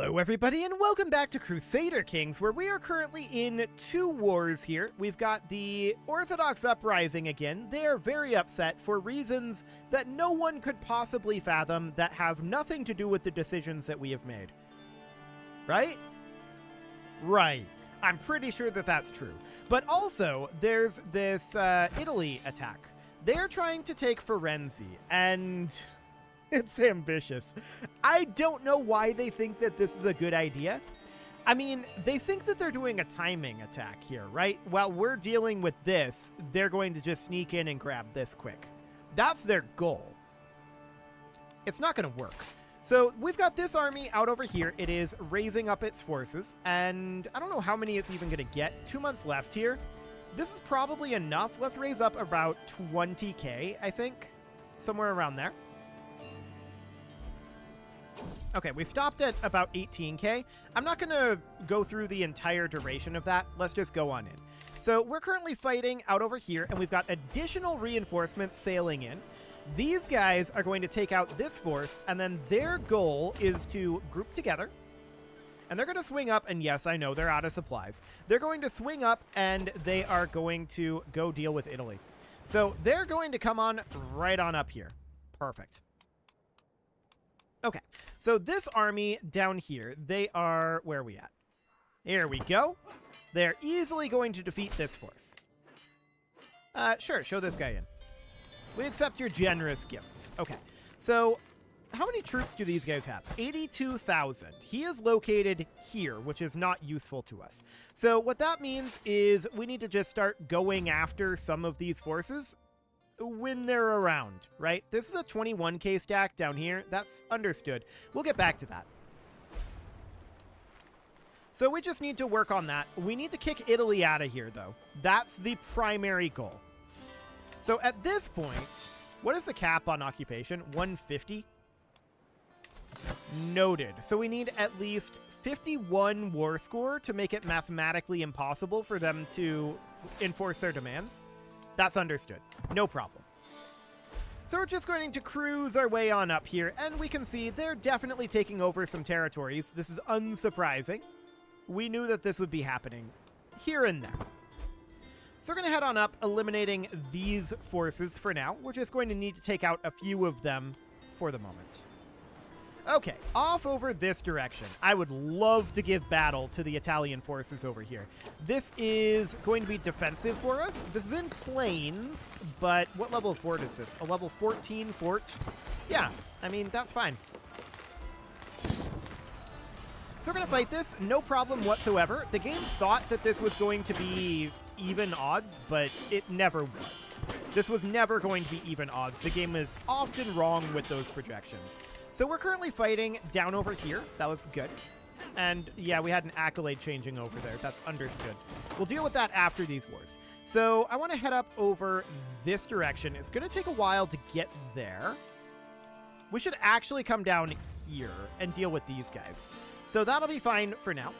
Hello everybody and welcome back to Crusader Kings, where we are currently in two wars here. We've got the Orthodox Uprising again. They are very upset for reasons that no one could possibly fathom that have nothing to do with the decisions that we have made. Right? Right. I'm pretty sure that that's true. But also, there's this Italy attack. They're trying to take Firenze, and it's ambitious. I don't know why they think that this is a good idea. I mean, they think that they're doing a timing attack here, right? While we're dealing with this, they're going to just sneak in and grab this quick. That's their goal. It's not going to work. So we've got this army out over here. It is raising up its forces, and I don't know how many it's even going to get. 2 months left here. This is probably enough. Let's raise up about 20k, I think. Somewhere around there. Okay, we stopped at about 18k. I'm not going to go through the entire duration of that. Let's just go on in. So we're currently fighting out over here, and we've got additional reinforcements sailing in. These guys are going to take out this force, and then their goal is to group together. And they're going to swing up, and yes, I know, they're out of supplies. They're going to swing up, and they are going to go deal with Italy. So they're going to come on right on up here. Perfect. Okay, so this army down here, they are... Where are we at? Here we go. They're easily going to defeat this force. Sure, show this guy in. We accept your generous gifts. Okay, so how many troops do these guys have? 82,000. He is located here, which is not useful to us. So what that means is we need to just start going after some of these forces when they're around, right? This is a 21k stack down here. That's understood. We'll get back to that. So we just need to work on that. We need to kick Italy out of here, though. That's the primary goal. So at this point, what is the cap on occupation? 150? Noted. So we need at least 51 war score to make it mathematically impossible for them to enforce their demands. That's understood. No problem. So we're just going to cruise our way on up here, and we can see they're definitely taking over some territories. This is unsurprising. We knew that this would be happening here and there. So we're going to head on up, eliminating these forces for now. We're just going to need to take out a few of them for the moment. Okay, off over this direction. I would love to give battle to the Italian forces over here. This is going to be defensive for us. This is in plains, but what level of fort is this? A level 14 fort? Yeah, I mean, that's fine. So we're going to fight this, no problem whatsoever. The game thought that this was going to be even odds, but it never was. This was never going to be even odds. The game is often wrong with those projections. So we're currently fighting down over here. That looks good. And yeah, we had an accolade changing over there. That's understood. We'll deal with that after these wars. So I want to head up over this direction. It's going to take a while to get there. We should actually come down here and deal with these guys. So that'll be fine for now.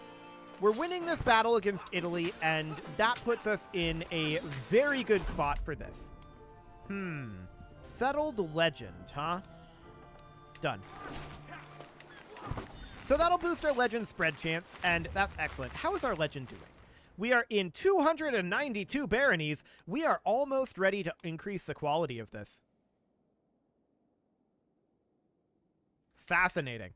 We're winning this battle against Italy, and that puts us in a very good spot for this. Settled legend, huh? Done. So that'll boost our legend spread chance, and that's excellent. How is our legend doing? We are in 292 baronies. We are almost ready to increase the quality of this. Fascinating.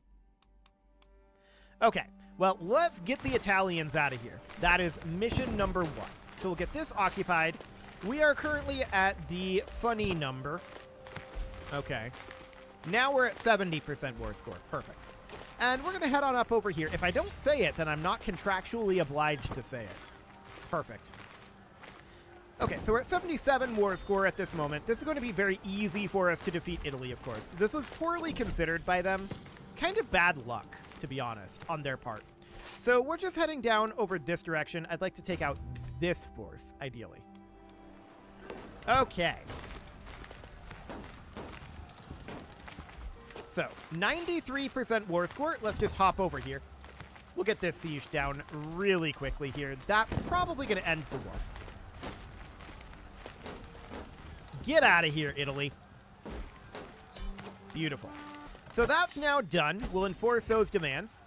Okay, well, let's get the Italians out of here. That is mission number 1. So we'll get this occupied. We are currently at the funny number. Okay. Now we're at 70% war score. Perfect. And we're going to head on up over here. If I don't say it, then I'm not contractually obliged to say it. Perfect. Okay, so we're at 77 war score at this moment. This is going to be very easy for us to defeat Italy, of course. This was poorly considered by them. Kind of bad luck, to be honest, on their part. So we're just heading down over this direction. I'd like to take out this force, ideally. Okay. So, 93% war score. Let's just hop over here. We'll get this siege down really quickly here. That's probably going to end the war. Get out of here, Italy. Beautiful. So that's now done. We'll enforce those demands.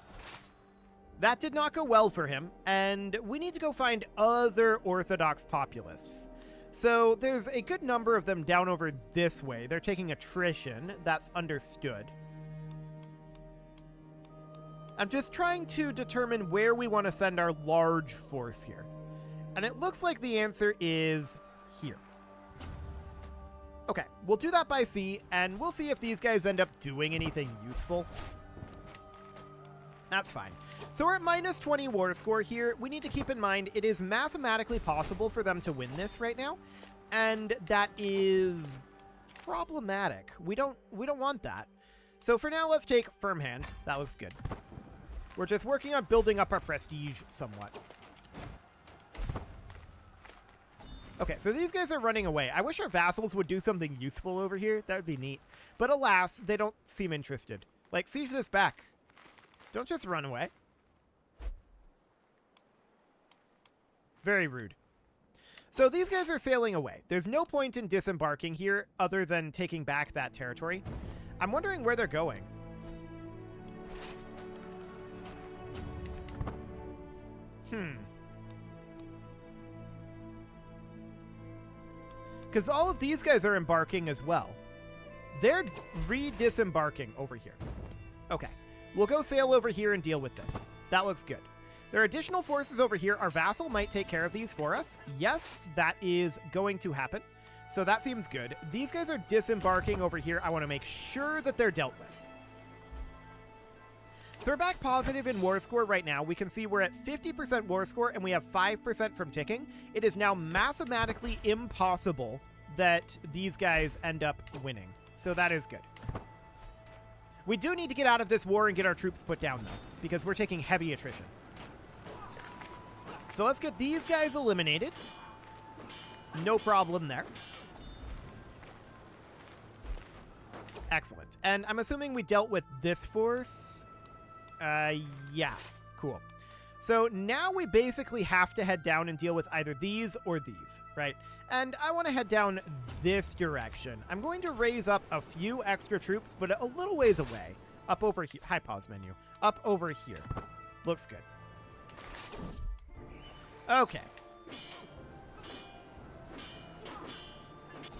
That did not go well for him, and we need to go find other Orthodox populists. So there's a good number of them down over this way. They're taking attrition. That's understood. I'm just trying to determine where we want to send our large force here. And it looks like the answer is here. Okay, we'll do that by sea, and we'll see if these guys end up doing anything useful. That's fine. So we're at minus 20 war score here. We need to keep in mind it is mathematically possible for them to win this right now, and that is problematic. We don't want that. So for now, let's take firm hand. That looks good. We're just working on building up our prestige somewhat. Okay, so these guys are running away. I wish our vassals would do something useful over here. That would be neat. But alas, they don't seem interested. Like, siege this back. Don't just run away. Very rude. So these guys are sailing away. There's no point in disembarking here other than taking back that territory. I'm wondering where they're going. Because all of these guys are embarking as well. They're re-disembarking over here. Okay. We'll go sail over here and deal with this. That looks good. There are additional forces over here. Our vassal might take care of these for us. Yes, that is going to happen. So that seems good. These guys are disembarking over here. I want to make sure that they're dealt with. So we're back positive in war score right now. We can see we're at 50% war score and we have 5% from ticking. It is now mathematically impossible that these guys end up winning. So that is good. We do need to get out of this war and get our troops put down, though, because we're taking heavy attrition. So let's get these guys eliminated. No problem there. Excellent. And I'm assuming we dealt with this force. Yeah, cool. So now we basically have to head down and deal with either these or these, right? And I want to head down this direction. I'm going to raise up a few extra troops, but a little ways away. Up over here. Hi, pause menu. Up over here. Looks good. Okay.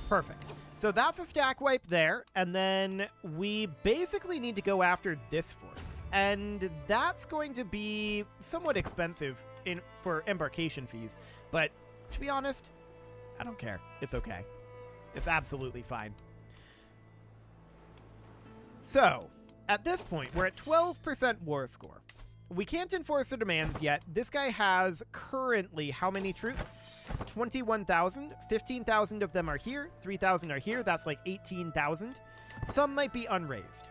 Perfect. So that's a stack wipe there, and then we basically need to go after this force, and that's going to be somewhat expensive for embarkation fees, but to be honest, I don't care. It's okay. It's absolutely fine. So, at this point, we're at 12% war score. We can't enforce the demands yet. This guy has currently how many troops? 21,000. 15,000 of them are here. 3,000 are here. That's like 18,000. Some might be unraised.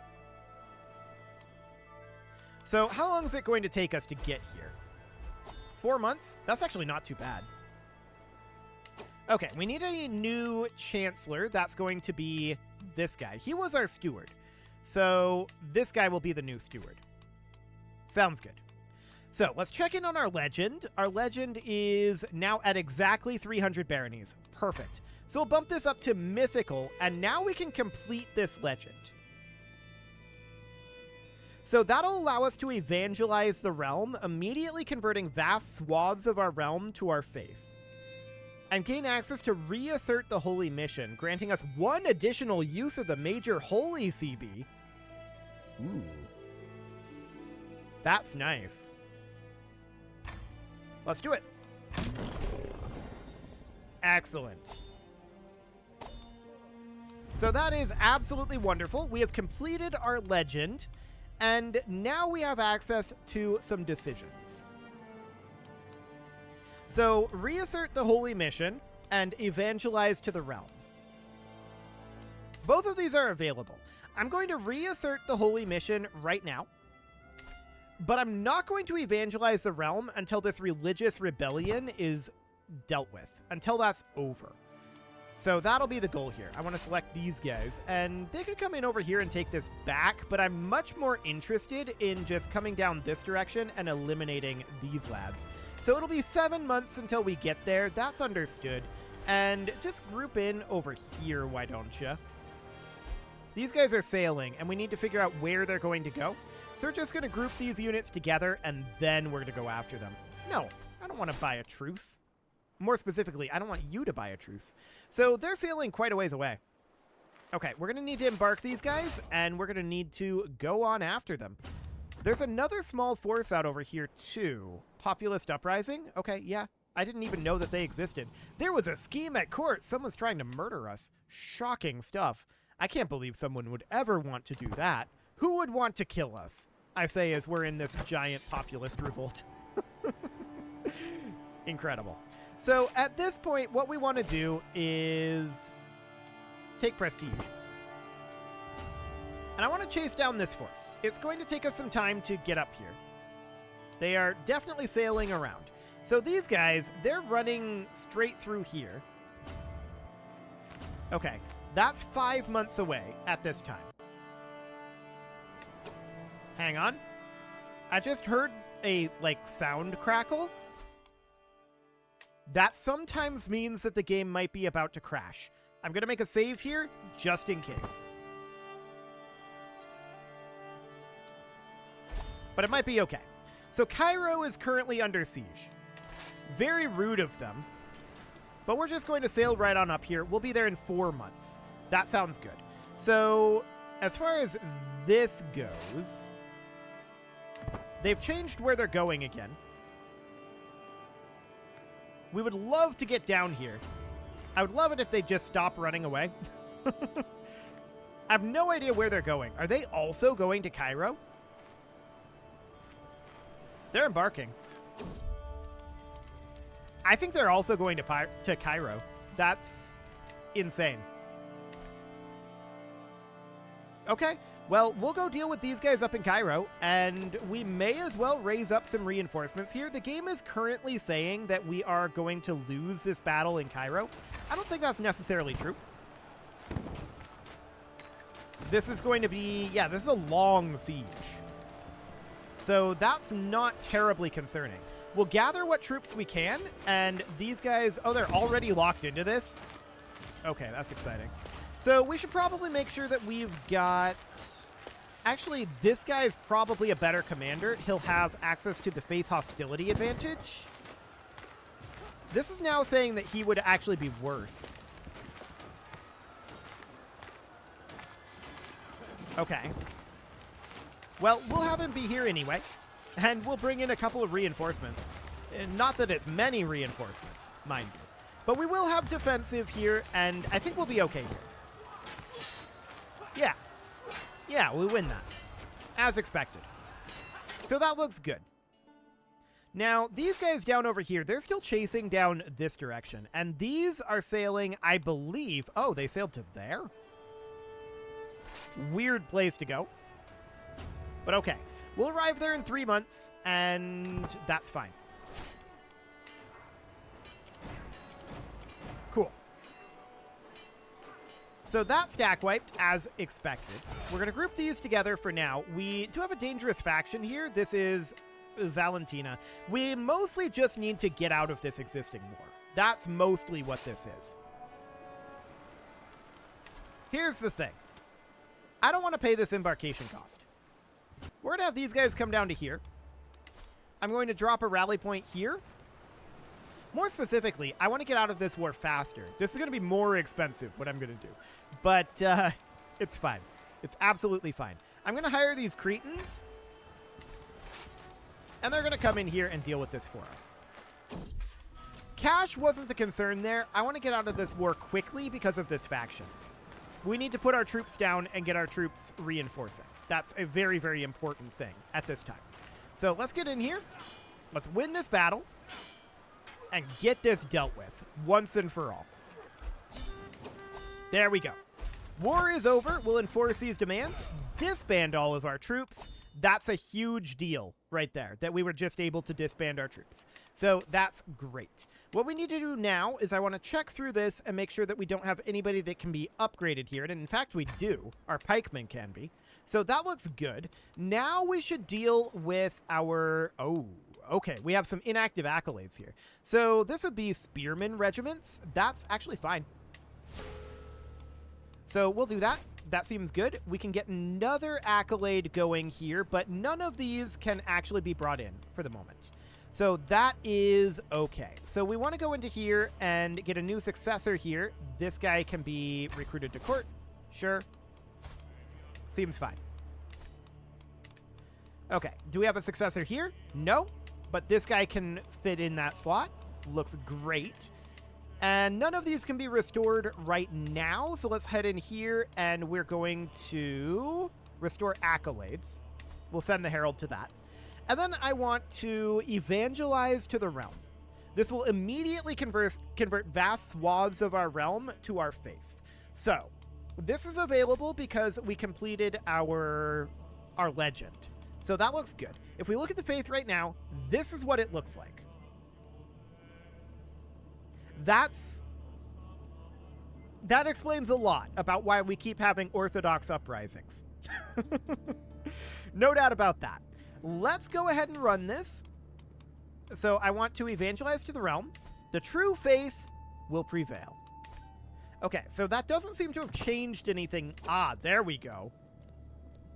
So how long is it going to take us to get here? 4 months? That's actually not too bad. Okay, we need a new chancellor. That's going to be this guy. He was our steward. So this guy will be the new steward. Sounds good. So let's check in on our legend. Our legend is now at exactly 300 baronies. Perfect. So we'll bump this up to mythical, and now we can complete this legend. So that'll allow us to evangelize the realm, immediately converting vast swaths of our realm to our faith. And gain access to reassert the holy mission, granting us 1 additional use of the major holy CB. Ooh. That's nice. Let's do it. Excellent. So that is absolutely wonderful. We have completed our legend, and now we have access to some decisions. So, reassert the holy mission and evangelize to the realm. Both of these are available. I'm going to reassert the holy mission right now, but I'm not going to evangelize the realm until this religious rebellion is dealt with, until that's over. So that'll be the goal here. I want to select these guys, and they could come in over here and take this back, but I'm much more interested in just coming down this direction and eliminating these lads. So it'll be 7 months until we get there. That's understood. And just group in over here, why don't you? These guys are sailing, and we need to figure out where they're going to go. So we're just going to group these units together, and then we're going to go after them. No, I don't want to buy a truce. More specifically, I don't want you to buy a truce. So they're sailing quite a ways away. Okay, we're going to need to embark these guys, and we're going to need to go on after them. There's another small force out over here, too. Populist Uprising? Okay, yeah. I didn't even know that they existed. There was a scheme at court. Someone's trying to murder us. Shocking stuff. I can't believe someone would ever want to do that. Who would want to kill us? I say as we're in this giant populist revolt. Incredible. So at this point, what we want to do is take prestige. And I want to chase down this force. It's going to take us some time to get up here. They are definitely sailing around. So these guys, they're running straight through here. Okay, that's 5 months away at this time. Hang on. I just heard a, sound crackle. That sometimes means that the game might be about to crash. I'm going to make a save here, just in case. But it might be okay. So Cairo is currently under siege. Very rude of them. But we're just going to sail right on up here. We'll be there in 4 months. That sounds good. So, as far as this goes, they've changed where they're going again. We would love to get down here. I would love it if they just stop running away. I have no idea where they're going. Are they also going to Cairo? They're embarking. I think they're also going to Cairo. That's insane. Okay, well, we'll go deal with these guys up in Cairo, and we may as well raise up some reinforcements here. The game is currently saying that we are going to lose this battle in Cairo. I don't think that's necessarily true. This is going to be, yeah, this is a long siege. So that's not terribly concerning. We'll gather what troops we can, and these guys, oh, they're already locked into this? Okay, that's exciting. So we should probably make sure that we've got... Actually, this guy's probably a better commander. He'll have access to the faith hostility advantage. This is now saying that he would actually be worse. Okay. Well, we'll have him be here anyway, and we'll bring in a couple of reinforcements. Not that it's many reinforcements, mind you. But we will have defensive here, and I think we'll be okay here. Yeah. Yeah, we win that. As expected. So that looks good. Now, these guys down over here, they're still chasing down this direction. And these are sailing, I believe... Oh, they sailed to there? Weird place to go. But okay. We'll arrive there in 3 months, and that's fine. Cool. So that stack wiped as expected. We're going to group these together for now. We do have a dangerous faction here. This is Valentina. We mostly just need to get out of this existing war. That's mostly what this is. Here's the thing. I don't want to pay this embarkation cost. We're going to have these guys come down to here. I'm going to drop a rally point here. More specifically, I want to get out of this war faster. This is going to be more expensive, what I'm going to do. But it's fine. It's absolutely fine. I'm going to hire these Cretans. And they're going to come in here and deal with this for us. Cash wasn't the concern there. I want to get out of this war quickly because of this faction. We need to put our troops down and get our troops reinforcing. That's a very, very important thing at this time. So let's get in here. Let's win this battle. And get this dealt with once and for all. There we go. War is over. We'll enforce these demands. Disband all of our troops. That's a huge deal right there, that we were just able to disband our troops. So that's great. What we need to do now is I want to check through this and make sure that we don't have anybody that can be upgraded here. And in fact, we do. Our pikemen can be. So that looks good. Now we should deal with our... Oh, okay. We have some inactive accolades here. So this would be spearmen regiments. That's actually fine. So we'll do that. That seems good. We can get another accolade going here, but none of these can actually be brought in for the moment. So that is okay. So we want to go into here and get a new successor here. This guy can be recruited to court. Sure. Seems fine. Okay. Do we have a successor here? No. But this guy can fit in that slot. Looks great. And none of these can be restored right now. So let's head in here and we're going to restore accolades. We'll send the herald to that. And then I want to evangelize to the realm. This will immediately convert vast swaths of our realm to our faith. So this is available because we completed our legend. So that looks good. If we look at the faith right now, this is what it looks like. That explains a lot about why we keep having Orthodox uprisings. No doubt about that. Let's go ahead and run this. So I want to evangelize to the realm. The true faith will prevail. Okay, so that doesn't seem to have changed anything. Ah, there we go.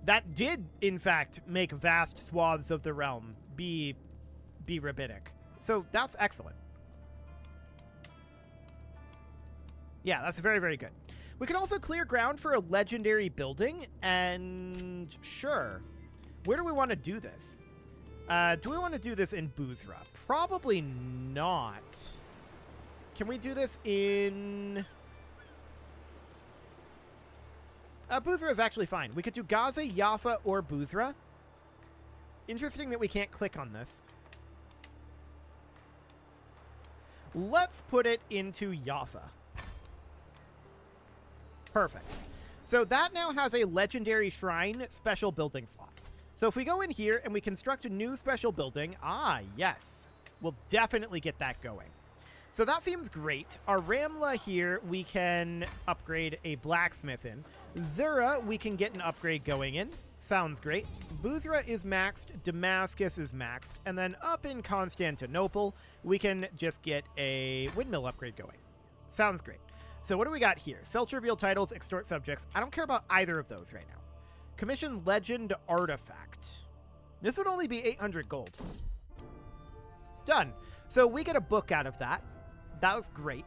That did, in fact, make vast swaths of the realm be rabbinic. So that's excellent. Yeah, that's very, very good. We can also clear ground for a legendary building, and sure. Where do we want to do this? Do we want to do this in Boozra? Probably not. Can we do this in... Boozra is actually fine. We could do Gaza, Jaffa, or Boozra. Interesting that we can't click on this. Let's put it into Jaffa. Perfect. So that now has a legendary shrine special building slot. So if we go in here and we construct a new special building, yes, we'll definitely get that going. So that seems great. Our Ramla here, we can upgrade a blacksmith in. Zura, we can get an upgrade going in. Sounds great. Boozra is maxed. Damascus is maxed. And then up in Constantinople, we can just get a windmill upgrade going. Sounds great. So what do we got here? Sell trivial titles, extort subjects. I don't care about either of those right now. Commission legend artifact. This would only be 800 gold. Done. So we get a book out of that. That looks great.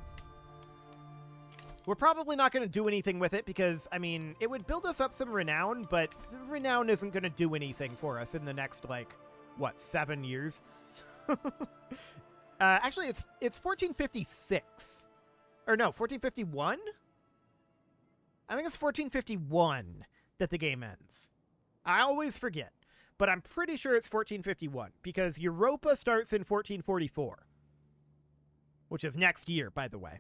We're probably not going to do anything with it because, I mean, it would build us up some renown, but renown isn't going to do anything for us in the next, like, what, 7 years? Actually, it's 1456. Or no, 1451? I think it's 1451 that the game ends. I always forget, but I'm pretty sure it's 1451 because Europa starts in 1444, which is next year, by the way.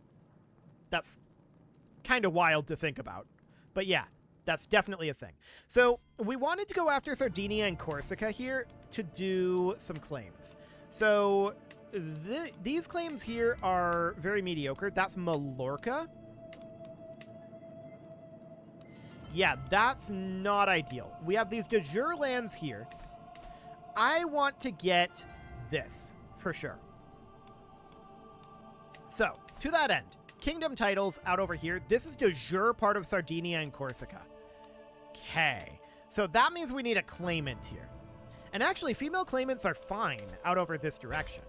That's kind of wild to think about, but yeah, that's definitely a thing. So we wanted to go after Sardinia and Corsica here to do some claims. So these claims here are very mediocre. That's Mallorca. Yeah, that's not ideal. We have these de jure lands here. I want to get this for sure. So, to that end, kingdom titles out over here. This is de jure part of Sardinia and Corsica. Okay. So that means we need a claimant here. And actually, female claimants are fine out over this direction.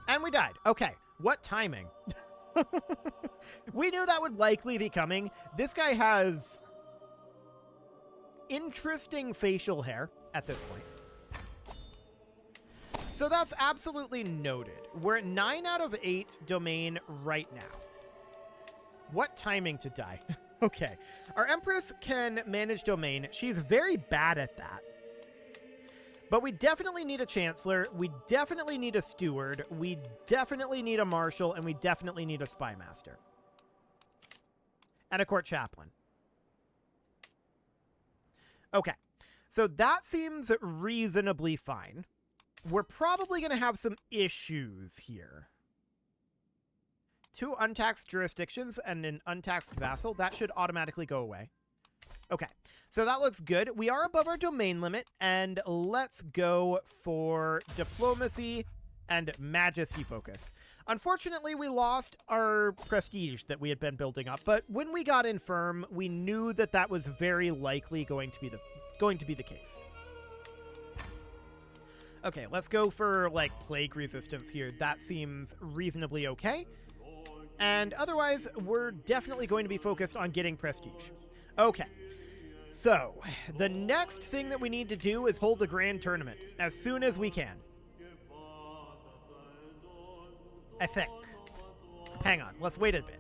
And we died. Okay. What timing? We knew that would likely be coming. This guy has interesting facial hair at this point. So that's absolutely noted. We're at 9 out of 8 domain right now. What timing to die? Okay. Our Empress can manage domain. She's very bad at that. But we definitely need a Chancellor. We definitely need a Steward. We definitely need a Marshal. And we definitely need a Spy Master. And a Court Chaplain. Okay. So that seems reasonably fine. We're probably going to have some issues here. 2 untaxed jurisdictions and an untaxed vassal. That should automatically go away. Okay, so that looks good. We are above our domain limit, and let's go for diplomacy and majesty focus. Unfortunately, we lost our prestige that we had been building up, but when we got infirm, we knew that that was very likely going to be the case. Okay, let's go for, like, plague resistance here. That seems reasonably okay. And otherwise, we're definitely going to be focused on getting prestige. Okay. So, the next thing that we need to do is hold a grand tournament as soon as we can. I think. Hang on, let's wait a bit.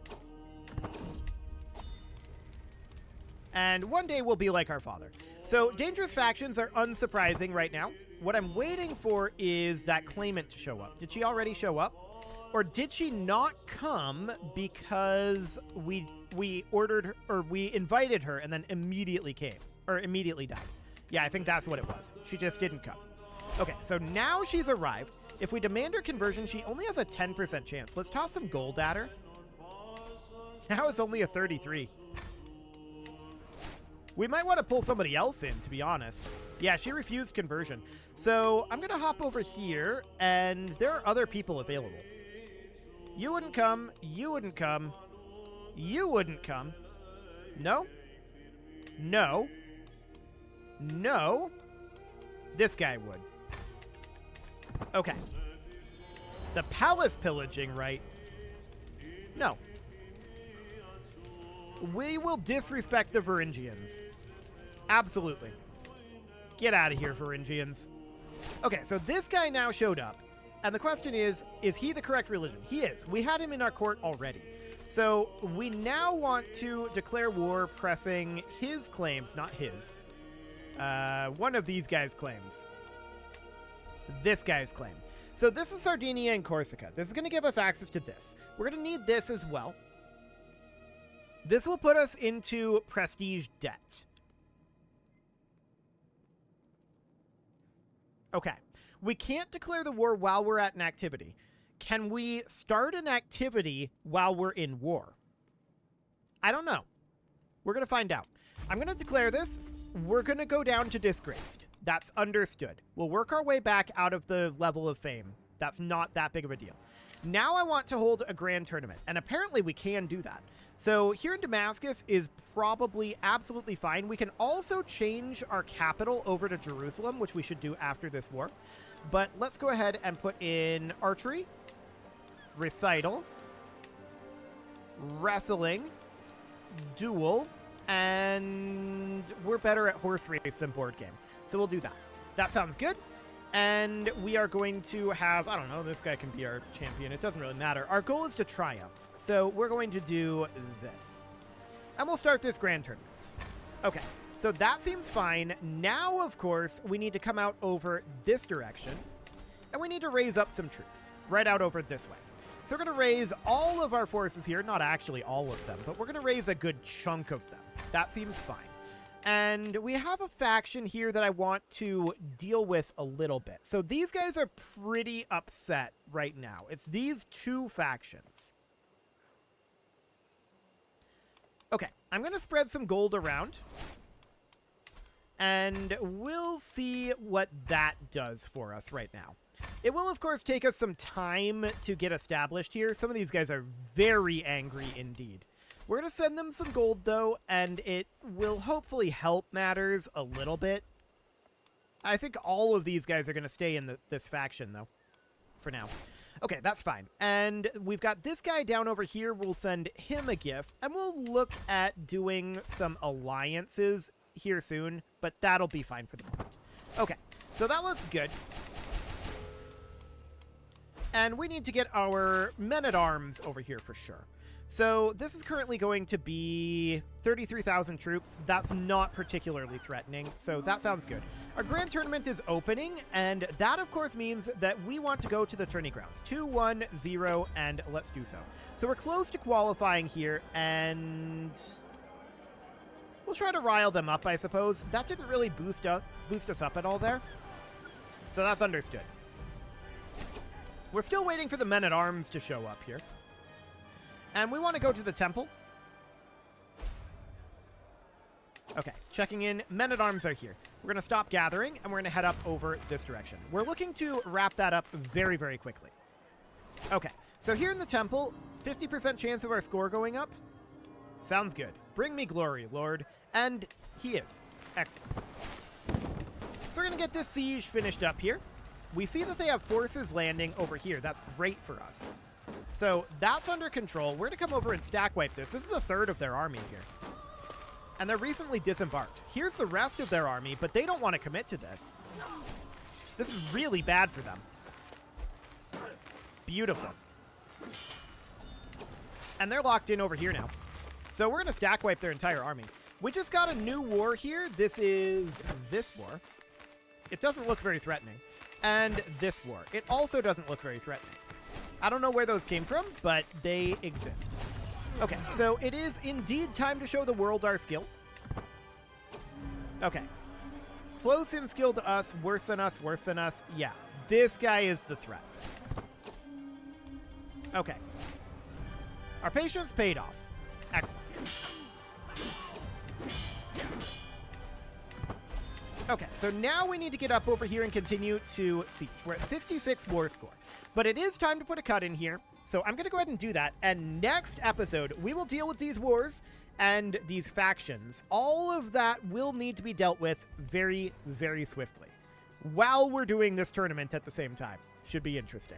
And one day we'll be like our father. So, dangerous factions are unsurprising right now. What I'm waiting for is that claimant to show up. Did she already show up? Or did she not come because we ordered her, or we invited her and then immediately came, or immediately died? Yeah, I think that's what it was. She just didn't come. Okay, so now she's arrived. If we demand her conversion, she only has a 10% chance. Let's toss some gold at her. Now it's only a 33. We might want to pull somebody else in, to be honest. Yeah, she refused conversion. So I'm going to hop over here, and there are other people available. You wouldn't come. You wouldn't come. You wouldn't come. No. No. No. This guy would. Okay. The palace pillaging, right? No. We will disrespect the Varangians. Absolutely. Get out of here, Varangians. Okay, so this guy now showed up. And the question is he the correct religion? He is. We had him in our court already. So we now want to declare war pressing his claims, not his. One of these guys' claims. This guy's claim. So this is Sardinia and Corsica. This is going to give us access to this. We're going to need this as well. This will put us into prestige debt. Okay. We can't declare the war while we're at an activity. Can we start an activity while we're in war? I don't know. We're going to find out. I'm going to declare this. We're going to go down to disgraced. That's understood. We'll work our way back out of the level of fame. That's not that big of a deal. Now I want to hold a grand tournament, and apparently we can do that. So here in Damascus is probably absolutely fine. We can also change our capital over to Jerusalem, which we should do after this war. But let's go ahead and put in archery, recital, wrestling, duel, and we're better at horse race and board game. So we'll do that. That sounds good. And we are going to have, I don't know, this guy can be our champion. It doesn't really matter. Our goal is to triumph. So we're going to do this. And we'll start this grand tournament. Okay, so that seems fine. Now, of course, we need to come out over this direction. And we need to raise up some troops right out over this way. So we're going to raise all of our forces here. Not actually all of them, but we're going to raise a good chunk of them. That seems fine. And we have a faction here that I want to deal with a little bit. So these guys are pretty upset right now. It's these two factions. Okay, I'm going to spread some gold around. And we'll see what that does for us right now. It will, of course, take us some time to get established here. Some of these guys are very angry indeed. We're going to send them some gold, though, and it will hopefully help matters a little bit. I think all of these guys are going to stay in this faction, though, for now. Okay, that's fine. And we've got this guy down over here. We'll send him a gift, and we'll look at doing some alliances here soon, but that'll be fine for the moment. Okay, so that looks good. And we need to get our men-at-arms over here for sure. So this is currently going to be 33,000 troops. That's not particularly threatening, so that sounds good. Our grand tournament is opening, and that, of course, means that we want to go to the tourney grounds. 2, 1, 0, and let's do so. So we're close to qualifying here, and we'll try to rile them up, I suppose. That didn't really boost us up at all there, so that's understood. We're still waiting for the men-at-arms to show up here. And we want to go to the temple. Okay, checking in. Men-at-arms are here. We're going to stop gathering, and we're going to head up over this direction. We're looking to wrap that up very, very quickly. Okay, So here in the temple, 50% chance of our score going up. Sounds good. Bring me glory, Lord. And he is. Excellent. So we're going to get this siege finished up here. We see that they have forces landing over here. That's great for us. So that's under control. We're going to come over and stack wipe this. This is a third of their army here. And they're recently disembarked. Here's the rest of their army, but they don't want to commit to this. This is really bad for them. Beautiful. And they're locked in over here now. So we're going to stack wipe their entire army. We just got a new war here. This is this war. It doesn't look very threatening. And this war. It also doesn't look very threatening. I don't know where those came from, but they exist. Okay, so it is indeed time to show the world our skill. Okay. Close in skill to us, worse than us, worse than us. Yeah, this guy is the threat. Okay. Our patience paid off. Excellent. Okay, so now we need to get up over here and continue to siege. We're at 66 war score. But it is time to put a cut in here. So I'm going to go ahead and do that. And next episode, we will deal with these wars and these factions. All of that will need to be dealt with very, very swiftly while we're doing this tournament at the same time. Should be interesting.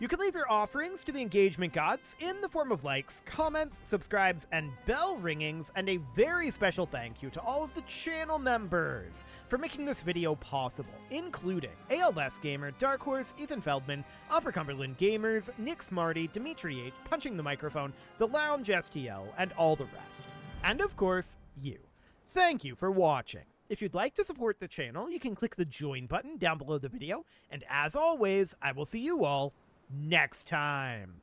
You can leave your offerings to the engagement gods in the form of likes, comments, subscribes, and bell ringings, and a very special thank you to all of the channel members for making this video possible, including ALS Gamer, Dark Horse, Ethan Feldman, Upper Cumberland Gamers, Nick Smarty, Dimitri H, Punching the Microphone, The Lounge STL, and all the rest. And of course, you. Thank you for watching. If you'd like to support the channel, you can click the join button down below the video, and as always, I will see you all next time.